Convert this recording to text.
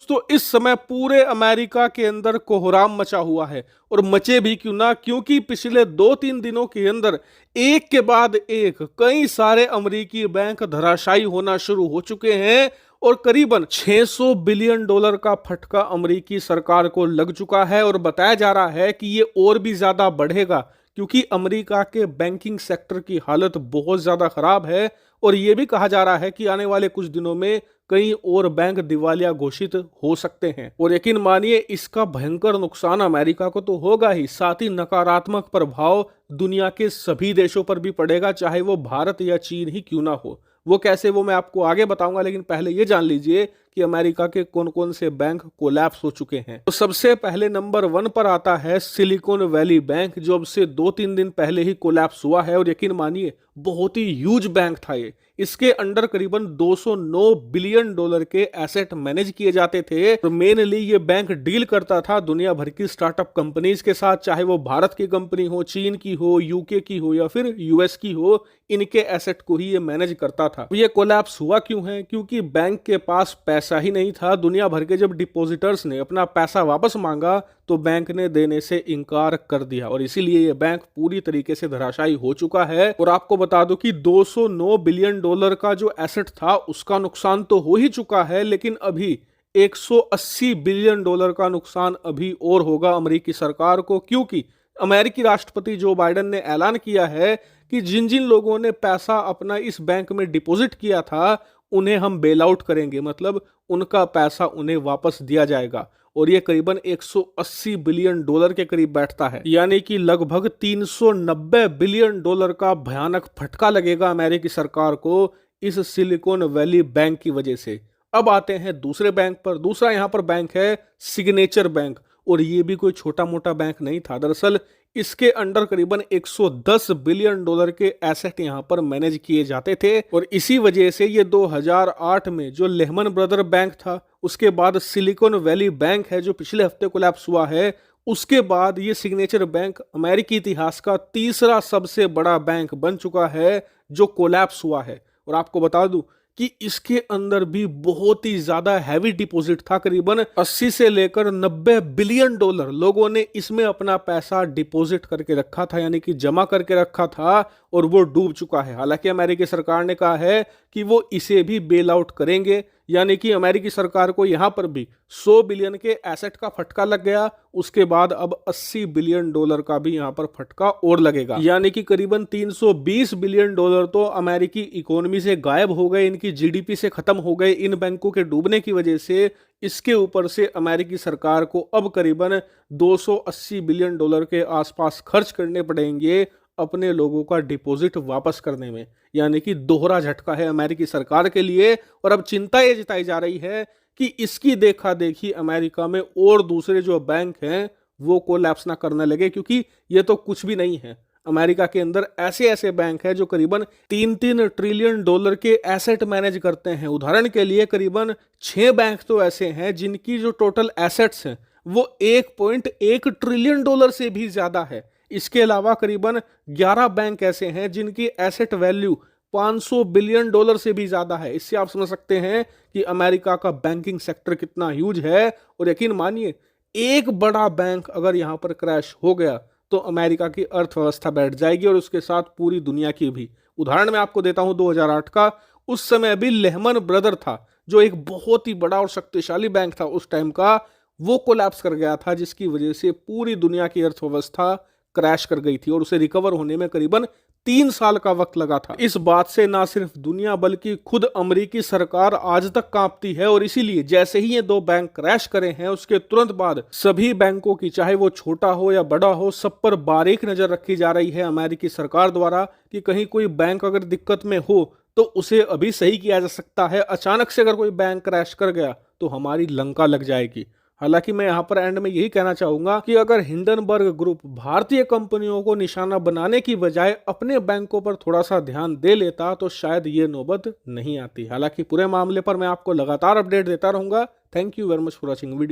दोस्तों इस समय पूरे अमेरिका के अंदर कोहराम मचा हुआ है और मचे भी क्यों ना, क्योंकि पिछले 2-3 दिनों के अंदर एक के बाद एक कई सारे अमेरिकी बैंक धराशायी होना शुरू हो चुके हैं और करीबन 600 बिलियन डॉलर का फटका अमेरिकी सरकार को लग चुका है। और बताया जा रहा है कि ये और भी ज्यादा बढ़ेगा क्योंकि अमेरिका के बैंकिंग सेक्टर की हालत बहुत ज्यादा खराब है और ये भी कहा जा रहा है कि आने वाले कुछ दिनों में कई और बैंक दिवालिया घोषित हो सकते हैं। और यकीन मानिए इसका भयंकर नुकसान अमेरिका को तो होगा ही, साथ ही नकारात्मक प्रभाव दुनिया के सभी देशों पर भी पड़ेगा, चाहे वो भारत या चीन ही क्यों ना हो। वो कैसे, वो मैं आपको आगे बताऊंगा, लेकिन पहले ये जान लीजिए कि अमेरिका के कौन कौन से बैंक कोलैप्स हो चुके हैं। तो सबसे पहले नंबर 1 पर आता है सिलिकॉन वैली बैंक, जो अब से 2-3 दिन पहले ही कोलैप्स हुआ है। और यकीन मानिए बहुत ही ह्यूज बैंक था ये। इसके अंडर करीबन 209 बिलियन डॉलर के एसेट मैनेज किए जाते थे। तो मेनली ये बैंक डील करता था दुनिया भर की स्टार्टअप कंपनीज के साथ, चाहे वो भारत की कंपनी हो, चीन की हो, यूके की हो या फिर यूएस की हो, इनके एसेट को ही ये मैनेज करता था। ये कोलैप्स हुआ क्यों है? क्योंकि बैंक के पास पैसा ही नहीं था। दुनिया भर के जब डिपॉजिटर्स ने अपना पैसा वापस मांगा तो बैंक ने देने से इनकार कर दिया और इसीलिए ये बैंक पूरी तरीके से धराशायी हो चुका है। और आपको बता दो कि 209 बिलियन डॉलर का जो एसेट था उसका नुकसान तो हो ही चुका है, लेकिन अभी 180 बिलियन डॉलर का नुकसान अभी और होगा अमेरिकी सरकार को, क्योंकि अमेरिकी राष्ट्रपति जो बाइडेन ने ऐलान किया है कि जिन जिन लोगों ने पैसा अपना इस बैंक में डिपॉजिट किया था उन्हें हम बेल आउट करेंगे, मतलब उनका पैसा उन्हें वापस दिया जाएगा। और ये करीबन 180 बिलियन डॉलर के करीब बैठता है, यानी कि लगभग 390 बिलियन डॉलर का भयानक फटका लगेगा अमेरिकी सरकार को इस सिलिकॉन वैली बैंक की वजह से। अब आते हैं दूसरे बैंक पर। दूसरा यहाँ पर बैंक है सिग्नेचर बैंक, और ये भी कोई छोटा मोटा बैंक नहीं था। दरअसल इसके अंडर करीबन 110 बिलियन डॉलर के एसेट यहाँ पर मैनेज किए जाते थे और इसी वजह से ये 2008 में जो लेहमन ब्रदर बैंक था, उसके बाद सिलिकॉन वैली बैंक है जो पिछले हफ्ते कोलैप्स हुआ है, उसके बाद ये सिग्नेचर बैंक अमेरिकी इतिहास का तीसरा सबसे बड़ा बैंक बन चुका है जो कोलैप्स हुआ है। और आपको बता दूं कि इसके अंदर भी बहुत ही ज्यादा हैवी डिपॉजिट था, करीबन 80 से लेकर 90 बिलियन डॉलर लोगों ने इसमें अपना पैसा डिपॉजिट करके रखा था, यानी कि जमा करके रखा था, और वो डूब चुका है। हालांकि अमेरिकी सरकार ने कहा है कि वो इसे भी बेल आउट करेंगे, यानी कि अमेरिकी सरकार को यहां पर भी 100 बिलियन के एसेट का फटका लग गया, उसके बाद अब 80 बिलियन डॉलर का भी यहां पर फटका और लगेगा, यानी कि करीबन 320 बिलियन डॉलर तो अमेरिकी इकोनॉमी से गायब हो गए, इनकी जीडीपी से खत्म हो गए इन बैंकों के डूबने की वजह से। इसके ऊपर से अमेरिकी सरकार को अब करीबन 280 बिलियन डॉलर के आसपास खर्च करने पड़ेंगे अपने लोगों का डिपॉजिट वापस करने में, यानी कि दोहरा झटका है अमेरिकी सरकार के लिए। और अब चिंता ये जताई जा रही है कि इसकी देखा देखी अमेरिका में और दूसरे जो बैंक हैं वो कोलैप्स ना करने लगे, क्योंकि ये तो कुछ भी नहीं है। अमेरिका के अंदर ऐसे ऐसे बैंक हैं जो करीबन 3-3 ट्रिलियन डॉलर के एसेट मैनेज करते हैं। उदाहरण के लिए करीबन 6 बैंक तो ऐसे हैं जिनकी जो टोटल एसेट्स हैं वो 1.1 ट्रिलियन डॉलर से भी ज्यादा है। इसके अलावा करीबन 11 बैंक ऐसे हैं जिनकी एसेट वैल्यू 500 बिलियन डॉलर से भी ज्यादा है। इससे आप समझ सकते हैं कि अमेरिका का बैंकिंग सेक्टर कितना ह्यूज है। और यकीन मानिए एक बड़ा बैंक अगर यहां पर क्रैश हो गया तो अमेरिका की अर्थव्यवस्था बैठ जाएगी और उसके साथ पूरी दुनिया की भी। उदाहरण मैं आपको देता हूं 2008 का। उस समय भी लेहमन ब्रदर था जो एक बहुत ही बड़ा और शक्तिशाली बैंक था उस टाइम का, वो कोलैप्स कर गया था, जिसकी वजह से पूरी दुनिया की अर्थव्यवस्था क्रैश कर गई थी और उसे रिकवर होने में करीबन 3 साल का वक्त लगा था। इस बात से ना सिर्फ दुनिया बल्कि खुद अमेरिकी सरकार आज तक कांपती है। और इसीलिए जैसे ही ये 2 बैंक क्रैश करे हैं उसके तुरंत बाद सभी बैंकों की, चाहे वो छोटा हो या बड़ा हो, सब पर बारीक नजर रखी जा रही है अमेरिकी सरकार द्वारा कि कहीं कोई बैंक अगर दिक्कत में हो तो उसे अभी सही किया जा सकता है। अचानक से अगर कोई बैंक क्रैश कर गया तो हमारी लंका लग जाएगी। हालांकि मैं यहां पर एंड में यही कहना चाहूंगा कि अगर हिंडनबर्ग ग्रुप भारतीय कंपनियों को निशाना बनाने की बजाय अपने बैंकों पर थोड़ा सा ध्यान दे लेता तो शायद ये नौबत नहीं आती। हालांकि पूरे मामले पर मैं आपको लगातार अपडेट देता रहूंगा। Thank you very much for watching video.